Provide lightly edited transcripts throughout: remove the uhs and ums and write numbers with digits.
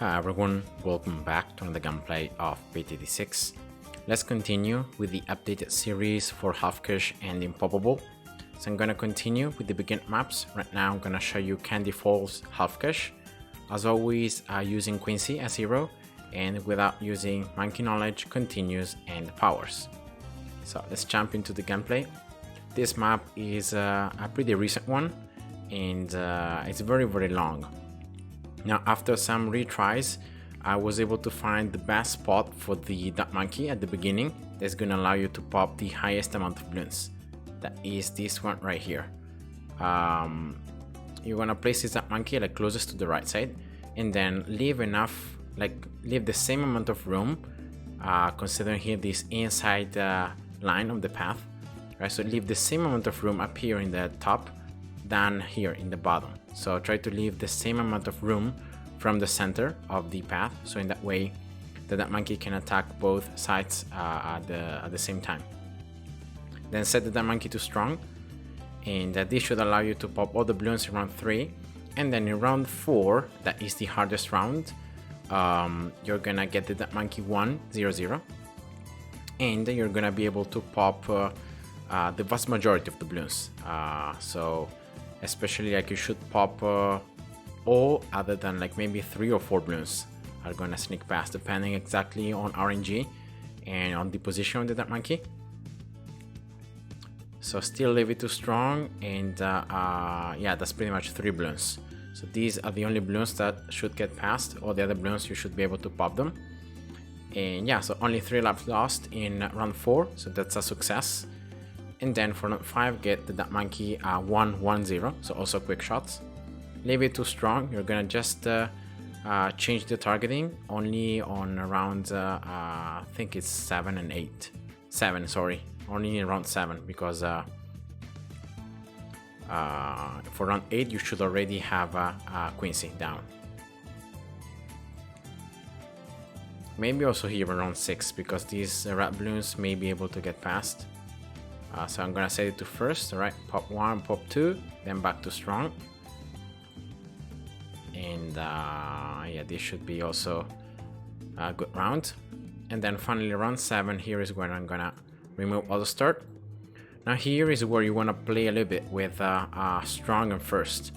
Hi everyone, welcome back to another gameplay of BTD6. Let's continue with the updated series for Half Cash and Impoppable. So I'm gonna continue with the beginner maps. Right now I'm gonna show you Candy Falls Half Cash. As always, using Quincy as hero and without using Monkey Knowledge, Continues and Powers. So let's jump into the gameplay. This map is a pretty recent one and it's very long. Now, after some retries, I was able to find the best spot for the duck monkey at the beginning that's going to allow you to pop the highest amount of balloons. That is this one right here. You're going to place this duck monkey like closest to the right side and then leave enough, leave the same amount of room, considering here this inside line of the path. Right, so leave the same amount of room up here in the top than here in the bottom. So try to leave the same amount of room from the center of the path, so in that way that monkey can attack both sides at the same time. Then set the monkey to strong, and this should allow you to pop all the balloons in round 3, and then in round 4, that is the hardest round, you're gonna get the monkey 1-0-0, and you're gonna be able to pop the vast majority of the balloons. So especially you should pop all other than maybe 3 or 4 balloons are gonna sneak past, depending exactly on RNG and on the position of the duck monkey. So still leave it too strong, and yeah, that's pretty much 3 balloons. So these are the only balloons that should get past. All the other balloons you should be able to pop them. And yeah, so only 3 laps lost in round 4, so that's a success. And then for round 5, get the duck monkey 1-1-0, so also quick shots. Leave it too strong, you're gonna just change the targeting only on around, I think it's 7 and 8. 7, sorry, only in round 7, because for round 8 you should already have Quincy down. Maybe also here around 6, because these rat balloons may be able to get past. So I'm gonna set it to first, alright, pop 1, pop 2, then back to strong. And yeah, this should be also a good round. And then finally round 7, here is where I'm gonna remove auto start. Now here is where you wanna play a little bit with strong and first.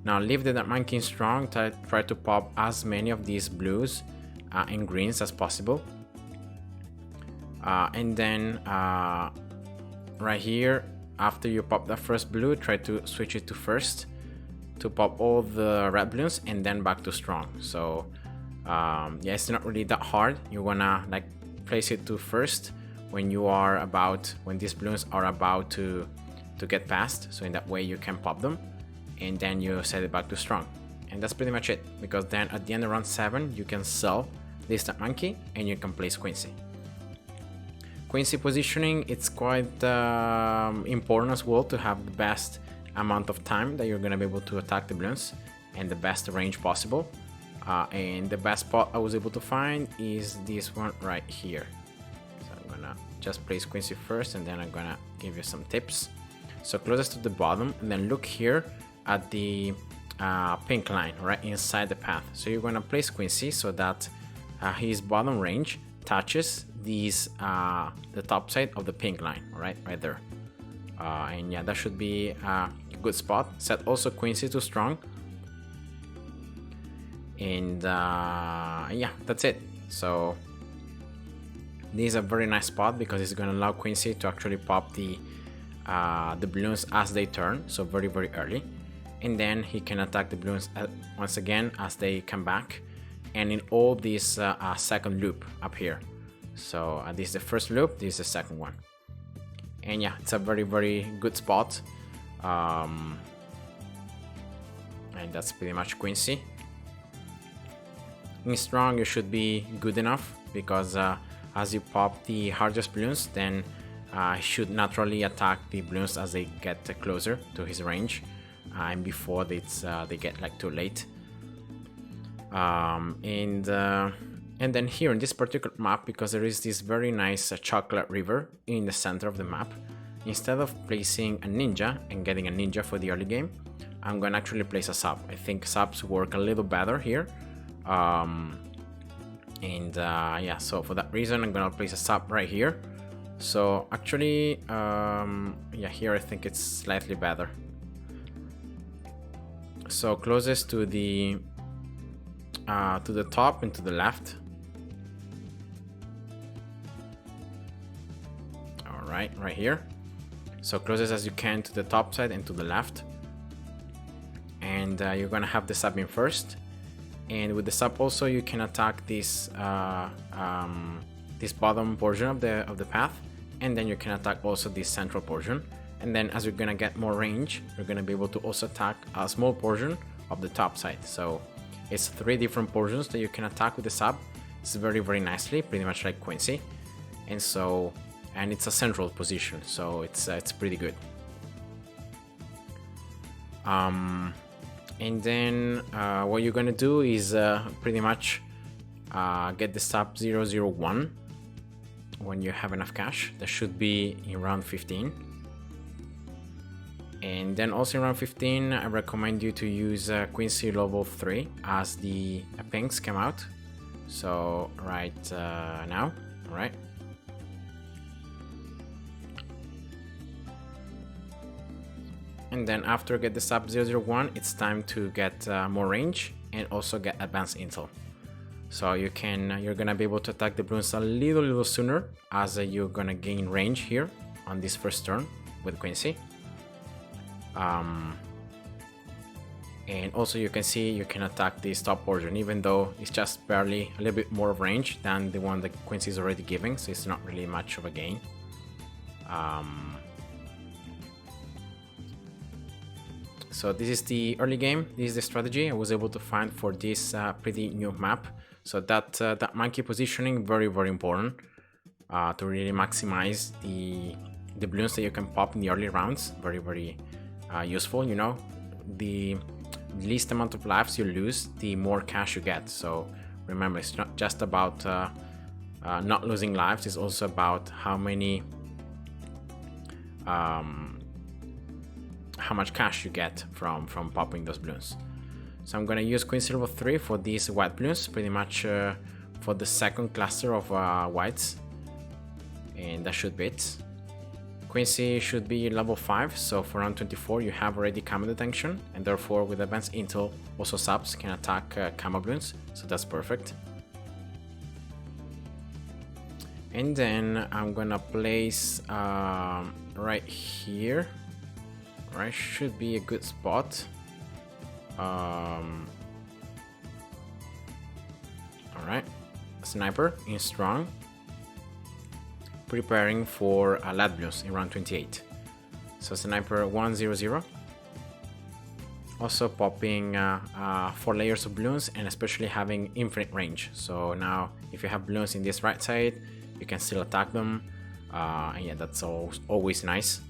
Now leave the monkey in strong, try to pop as many of these blues and greens as possible. And then right here, after you pop the first blue, try to switch it to first to pop all the red balloons and then back to strong. So yeah, it's not really that hard. You wanna place it to first when these balloons are about to get past, so in that way you can pop them, and then you set it back to strong. And that's pretty much it, because then at the end of round 7 you can sell this duck monkey and you can place Quincy. Quincy positioning, it's quite important as well to have the best amount of time that you're going to be able to attack the balloons and the best range possible. And the best spot I was able to find is this one right here. So I'm going to just place Quincy first, and then I'm going to give you some tips. So closest to the bottom, and then look here at the pink line right inside the path. So you're going to place Quincy so that his bottom range touches these the top side of the pink line, right there. And yeah, that should be a good spot. Set also Quincy to strong, and yeah, that's it. So this is a very nice spot because it's going to allow Quincy to actually pop the balloons as they turn, so very early, and then he can attack the balloons once again as they come back, and in all this second loop up here. So this is the first loop, this is the second one. And yeah, it's a very good spot. And that's pretty much Quincy. In strong, you should be good enough, because as you pop the hardest balloons, then he should naturally attack the balloons as they get closer to his range, and before they get too late. And then here in this particular map, because there is this very nice chocolate river in the center of the map, instead of placing a ninja and getting a ninja for the early game, I'm gonna actually place a sub. I think subs work a little better here, Yeah, so for that reason I'm gonna place a sub right here. So actually, yeah, here I think it's slightly better. So closest to the top and to the left. All right here. So closest as you can to the top side and to the left. And you're gonna have the sub in first. And with the sub also you can attack this this bottom portion of the path, and then you can attack also this central portion. And then as you're gonna get more range, you're gonna be able to also attack a small portion of the top side. So it's 3 different portions that you can attack with the sub. It's very nicely, pretty much like Quincy. And it's a central position, so it's pretty good. And then what you're gonna do is pretty much get the sub 001 when you have enough cash. That should be in round 15. And then also in round 15 I recommend you to use Quincy level 3 as the pings come out. So right now, alright. And then after get the sub 001, it's time to get more range and also get advanced intel. So you're gonna be able to attack the Bloons a little sooner, as you're gonna gain range here on this first turn with Quincy. And also you can see you can attack this top portion, even though it's just barely a little bit more of range than the one that Quincy is already giving, so it's not really much of a gain. So this is the early game. This is the strategy I was able to find for this pretty new map. So that monkey positioning, very important to really maximize the balloons that you can pop in the early rounds. Very useful. You know, the least amount of lives you lose, the more cash you get. So remember, it's not just about not losing lives. It's also about how much cash you get from popping those balloons. So I'm gonna use Quincy level 3 for these white balloons, pretty much for the second cluster of whites, and that should be it. Quincy should be level 5, so for round 24 you have already camo detection, and therefore with advanced intel also subs can attack camo balloons, so that's perfect. And then I'm gonna place right here. Right, should be a good spot. Alright, sniper in strong, preparing for lead balloons in round 28. So sniper 100, also popping 4 layers of balloons, and especially having infinite range. So now if you have balloons in this right side, you can still attack them, and yeah, that's always nice.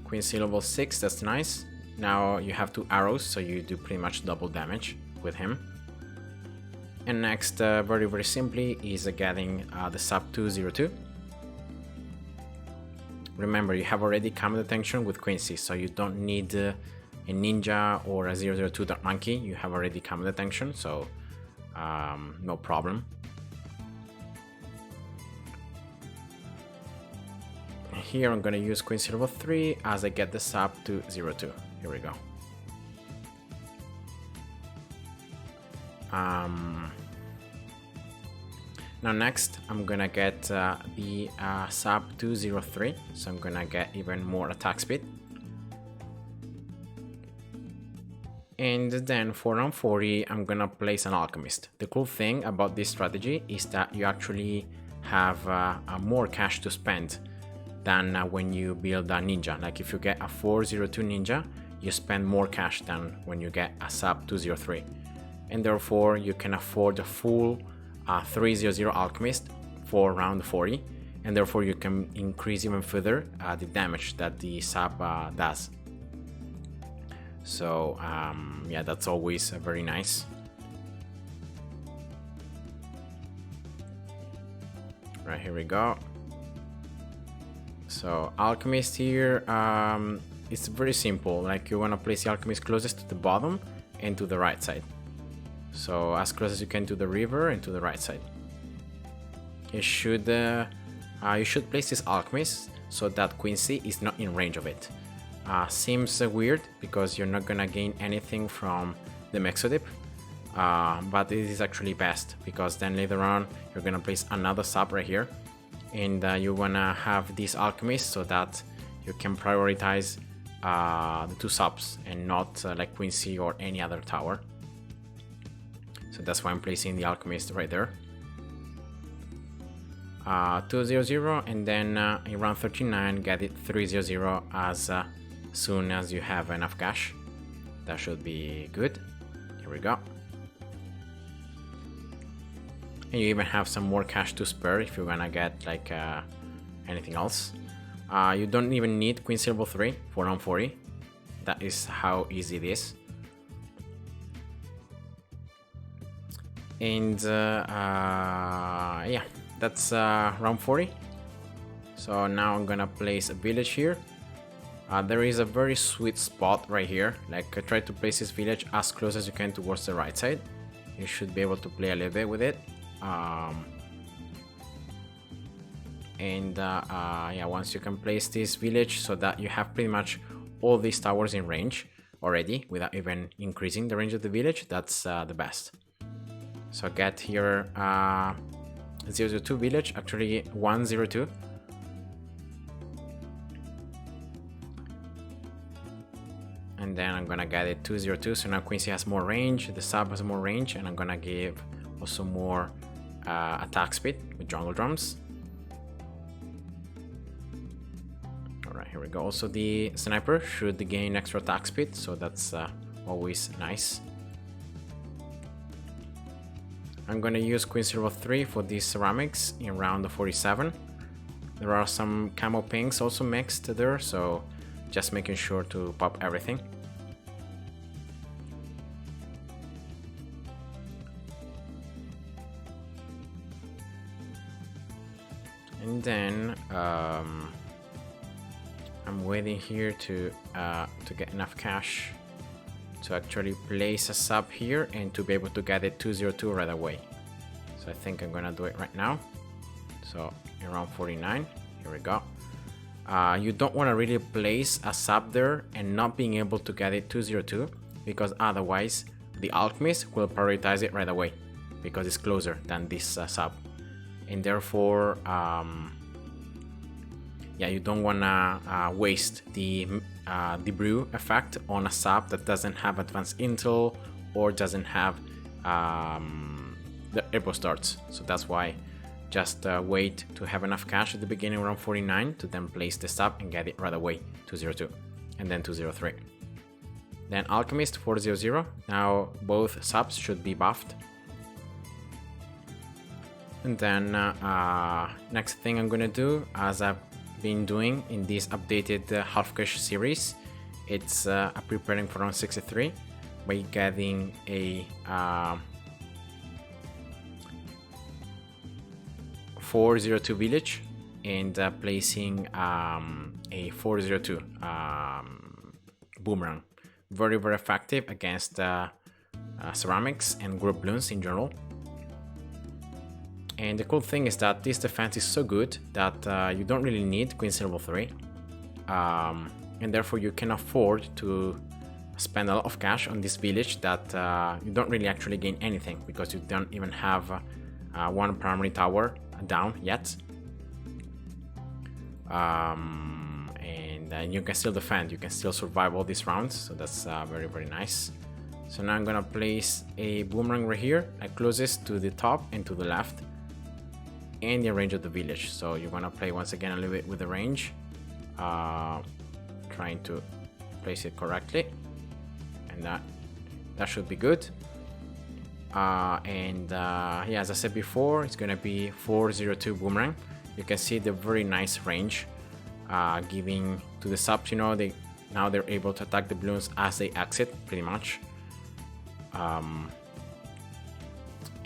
Quincy level 6, that's nice. Now you have 2 arrows, so you do pretty much double damage with him. And next, very simply, is getting the sub 202. Remember, you have already camo detection with Quincy, so you don't need a ninja or a 002 dark monkey. You have already camo detection, so no problem. Here I'm gonna use Quincy level 3 as I get the sub to 02. Here we go. Now next I'm gonna get the sub 203, so I'm gonna get even more attack speed. And then for round 40 I'm gonna place an alchemist. The cool thing about this strategy is that you actually have more cash to spend than when you build a ninja. Like if you get a 402 ninja, you spend more cash than when you get a sub 203, and therefore you can afford a full 300 alchemist for round 40, and therefore you can increase even further the damage that the sub does. So yeah, that's always very nice. Right, here we go. So alchemist here, it's very simple. Like you want to place the alchemist closest to the bottom, and to the right side. So as close as you can to the river and to the right side. You should place this alchemist so that Quincy is not in range of it. Seems weird because you're not gonna gain anything from the Mexodip, but it is actually best because then later on you're gonna place another sub right here, and you wanna have this alchemist so that you can prioritize the two subs and not like Quincy or any other tower. So that's why I'm placing the alchemist right there. 200, and then in round 39 get it 300 as soon as you have enough cash. That should be good. Here we go. And you even have some more cash to spare if you're gonna get like anything else. You don't even need Quincy level 3 for round 40. That is how easy it is. And yeah, that's round 40. So now I'm gonna place a village here. There is a very sweet spot right here. Like try to place this village as close as you can towards the right side. You should be able to play a little bit with it. Yeah, once you can place this village so that you have pretty much all these towers in range already without even increasing the range of the village, that's the best. So get here 002 village, actually 102. And then I'm gonna get it 202, so now Quincy has more range, the sub has more range, and I'm gonna give also more attack speed with jungle drums. Alright, here we go. Also the sniper should gain extra attack speed, so that's always nice. I'm gonna use Quincy level 3 for these ceramics in round 47. There are some camo pinks also mixed there, so just making sure to pop everything. And then I'm waiting here to get enough cash to actually place a sub here and to be able to get it 202 right away. So I think I'm gonna do it right now. So around 49, here we go. You don't want to really place a sub there and not being able to get it 202, because otherwise the alchemist will prioritize it right away because it's closer than this sub, and therefore yeah, you don't want to waste the brew effect on a sub that doesn't have advanced intel or doesn't have the airport starts. So that's why just wait to have enough cash at the beginning around 49 to then place the sub and get it right away 202 and then 203. Then alchemist 400. Now both subs should be buffed. And then next thing I'm gonna do, as I've been doing in this updated half cash series, it's preparing for round 63 by getting a 402 village and placing a 402 boomerang. Very effective against ceramics and group Bloons in general. And the cool thing is that this defense is so good that you don't really need Quincy level 3, and therefore you can afford to spend a lot of cash on this village that you don't really actually gain anything because you don't even have one primary tower down yet. And you can still defend, you can still survive all these rounds, so that's very nice. So now I'm gonna place a boomerang right here, like closest to the top and to the left, and the range of the village. So you want to play once again a little bit with the range, trying to place it correctly, and that should be good. Yeah, as I said before, it's gonna be 402 boomerang. You can see the very nice range, giving to the subs. You know, now they're able to attack the Bloons as they exit, pretty much.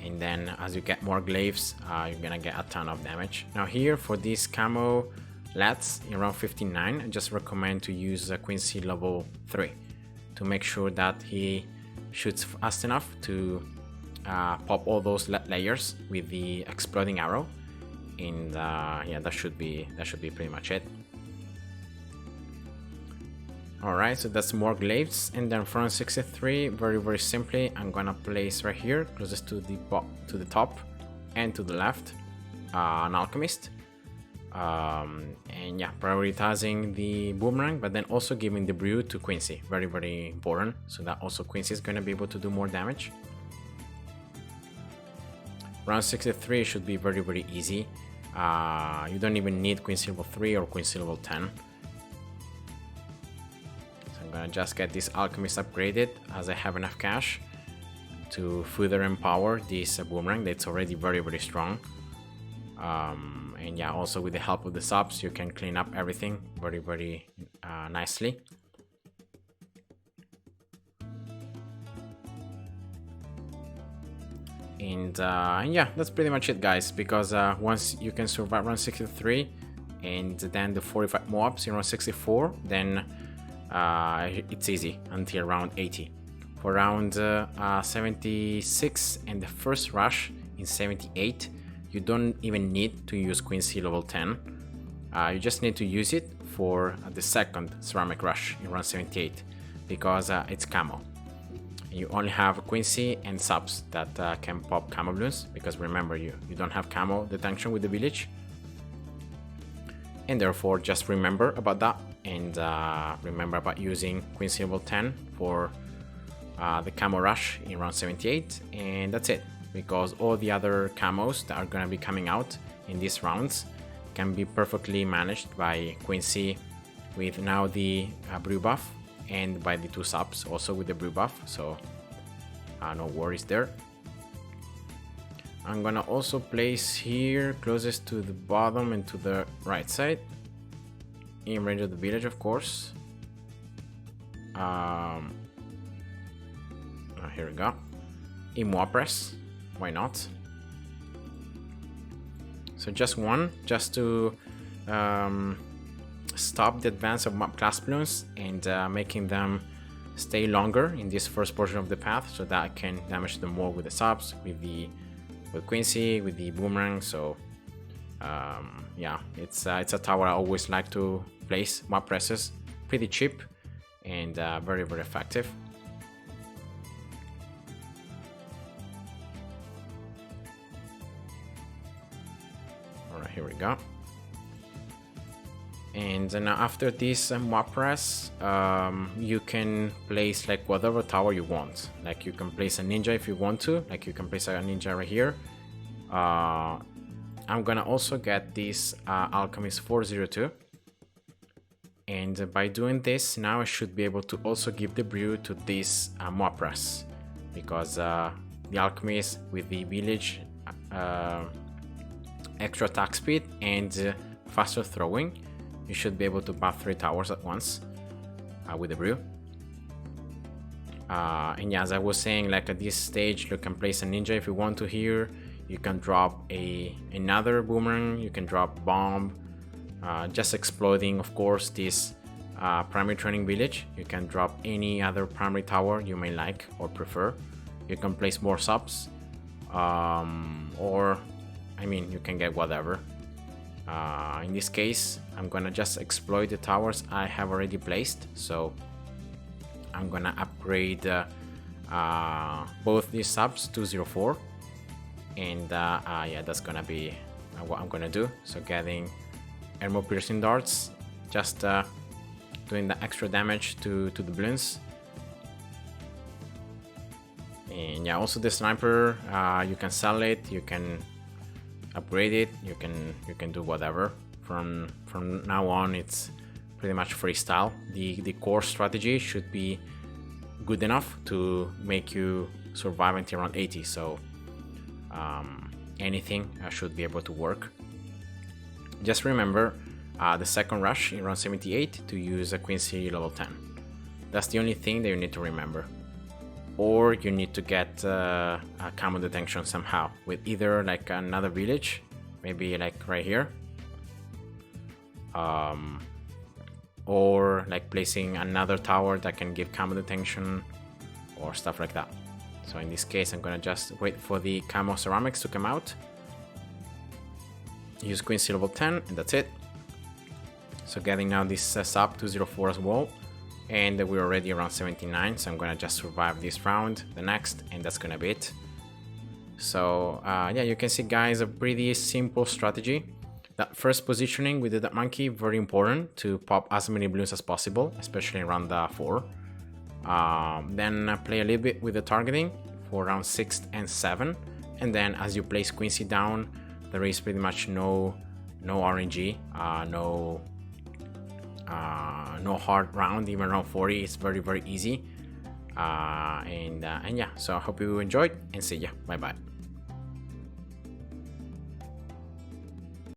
And then as you get more glaives, you're gonna get a ton of damage. Now here for this camo lats in round 59, I just recommend to use Quincy level 3 to make sure that he shoots fast enough to pop all those layers with the exploding arrow, and yeah, that should be pretty much it. Alright, so that's more glaives, and then from 63, very simply, I'm gonna place right here, closest to the top and to the left, an alchemist. And yeah, prioritizing the boomerang, but then also giving the brew to Quincy, very important, so that also Quincy is gonna be able to do more damage. Round 63 should be very easy. You don't even need Quincy level 3 or Quincy level 10. I'm gonna just get this alchemist upgraded as I have enough cash to further empower this boomerang that's already very strong. And yeah, also with the help of the subs, you can clean up everything very nicely. And yeah, that's pretty much it, guys, because once you can survive round 63 and then the 45 mobs in round 64, then it's easy until round 80. For round 76 and the first rush in 78, you don't even need to use Quincy level 10. You just need to use it for the second ceramic rush in round 78 because it's camo. You only have Quincy and subs that can pop camo balloons, because remember, you don't have camo detection with the village, and therefore just remember about that, and remember about using Quincy level 10 for the camo rush in round 78, and that's it, because all the other camos that are going to be coming out in these rounds can be perfectly managed by Quincy with now the brew buff, and by the two subs also with the brew buff, so no worries there. I'm gonna also place here closest to the bottom and to the right side, in range of the village, of course. Here we go. Imo press, why not? So just one, just to stop the advance of mob class balloons and making them stay longer in this first portion of the path, so that I can damage them more with the subs, with Quincy, with the boomerang. So yeah, it's a tower I always like to place mob presses, pretty cheap and very effective. Alright, here we go. And now after this mob press, you can place like whatever tower you want. Like you can place a ninja if you want to, like you can place a ninja right here. I'm gonna also get this Alchemist 402. And by doing this, now I should be able to also give the brew to this mob press, because the Alchemist with the village extra attack speed and faster throwing, you should be able to buff 3 towers at once with the brew. And yeah, as I was saying, like at this stage, you can place a ninja if you want to here. You can drop another boomerang. You can drop bomb, just exploding, of course, this primary training village. You can drop any other primary tower you may like or prefer. You can place more subs, or I mean, you can get whatever. In this case, I'm gonna just exploit the towers I have already placed, so I'm gonna upgrade both these subs to 04, and yeah, that's gonna be what I'm gonna do. So getting armor piercing darts, just doing the extra damage to the balloons. And yeah, also the sniper, you can sell it, you can upgrade it, you can do whatever. From now on, it's pretty much freestyle. The core strategy should be good enough to make you survive until around 80, so anything should be able to work. Just remember the second rush in round 78 to use a Quincy level 10. That's the only thing that you need to remember. Or you need to get a camo detection somehow with either like another village, maybe like right here, or like placing another tower that can give camo detection, or stuff like that. So in this case, I'm gonna just wait for the camo ceramics to come out. Use Quincy level 10, and that's it. So getting now this sub 204 as well, and we're already around 79, so I'm gonna just survive this round, the next, and that's gonna be it. So yeah, you can see, guys, a pretty simple strategy. That first positioning with the monkey, very important to pop as many balloons as possible, especially in round 4. Then play a little bit with the targeting for round 6 and 7, and then as you place Quincy down, there is pretty much no RNG, no hard round. Even round 40 is very easy. And yeah, so I hope you enjoyed, and see ya. Bye bye.